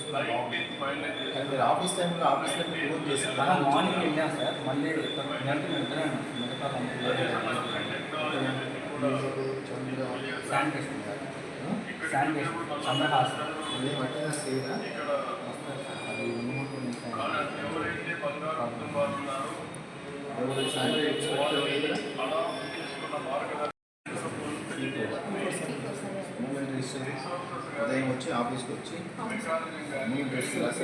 చేసుకుని బాగుంటుంది. కానీ మీరు ఆఫీస్ టైంలో ఆఫీస్లో క్లోజ్ చేస్తారు. మార్నింగ్ వెళ్ళాం సార్, మళ్ళీ శానిటేషన్ సార్, శానిటేషన్ చంద్రహాస్ ఏమంటే చేయరా వస్తారు సార్. అది ఉదయం వచ్చి ఆఫీస్కి వచ్చి మూడు డ్రెస్ రాసి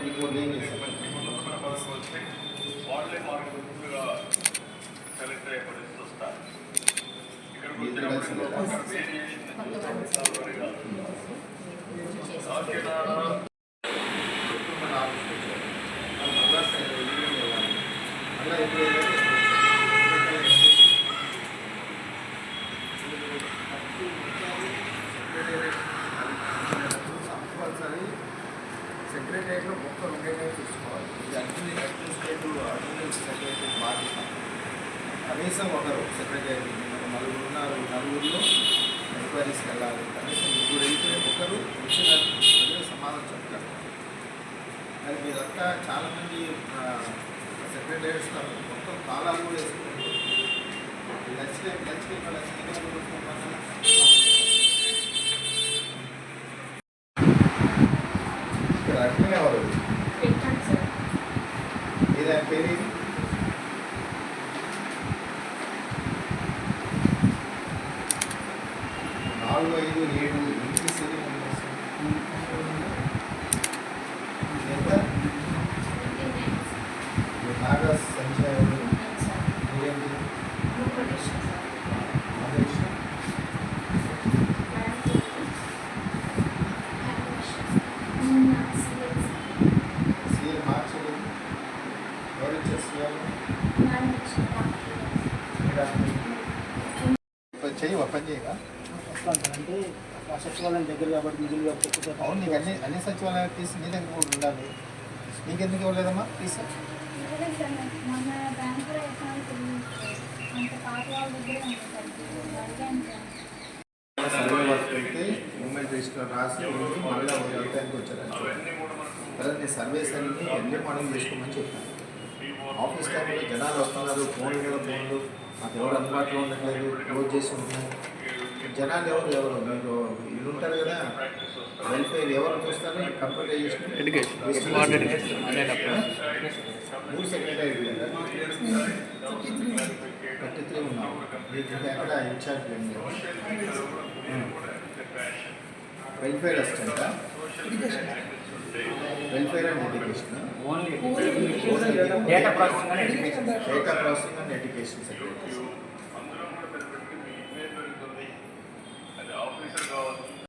ఇంకోటి ఏం చేస్తారు కంపల్సరీ సెక్రటరీలో మొత్తం ఉండేనే చూసుకోవాలి. ఇది అడ్మినిస్ట్రేటివ్ సెక్రటరీ బాధ్యత. కనీసం ఒకరు సెక్రటరీ నలుగురు ఉన్నారు, నలుగురిలో ఎంక్వైరీస్కి వెళ్ళాలి. కనీసం ముగ్గురు అయితే ఒకరు వచ్చిన సమాధానం చెప్తారు. మరి మీరంతా చాలామంది సెక్రటరీస్ మొత్తం తాళాలు కూడా వేసుకుంటారు. లంచ్ టైం ఇక్కడ అడ్మిన్ ఎవరు ఏదైనా పేరు 4, 5, 7 ఇంటి సీరియల్ ఎంత నాగా సంచయం ఏంటి సీరియల్ మార్చలేదు ఎవరు ఇచ్చారు సీరియల్ చెయ్యి పని చేయగా అంటే సచివాలయం దగ్గర కాబట్టి నిధులు అవును. నీకు అన్ని సచివాలయాలు తీసి నీ దగ్గర కూడా ఉండాలి. నీకెందుకు ఇవ్వలేదమ్మా తీసి సర్వే వర్క్ అయితే మూమెంట్ రిజిస్టర్ రాసి మళ్ళీ వెళ్తానికి వచ్చారు. తర్వాత సర్వేస్ అన్ని ఎర్లీ మార్నింగ్ చేసుకోమని చెప్పాను. ఆఫీస్ టైంలో జనాలు వస్తున్నారు, ఫోన్లు కూడా ఫోన్లు మాకు ఎవరు అందుబాటులో ఉండట్లేదు, క్లోజ్ చేసి ఉంటున్నారు. జనాలు ఎవరు మీరు ఇల్లు ఉంటారు కదా, వెల్ఫేర్ ఎవరు చూస్తారు? కంప్యూటరైజేషన్ 3 సెక్రటరీ కదా 33 ఉన్నాం. మీకు ఎక్కడ in charge welfare assistant, welfare and education, data processing and education secretary.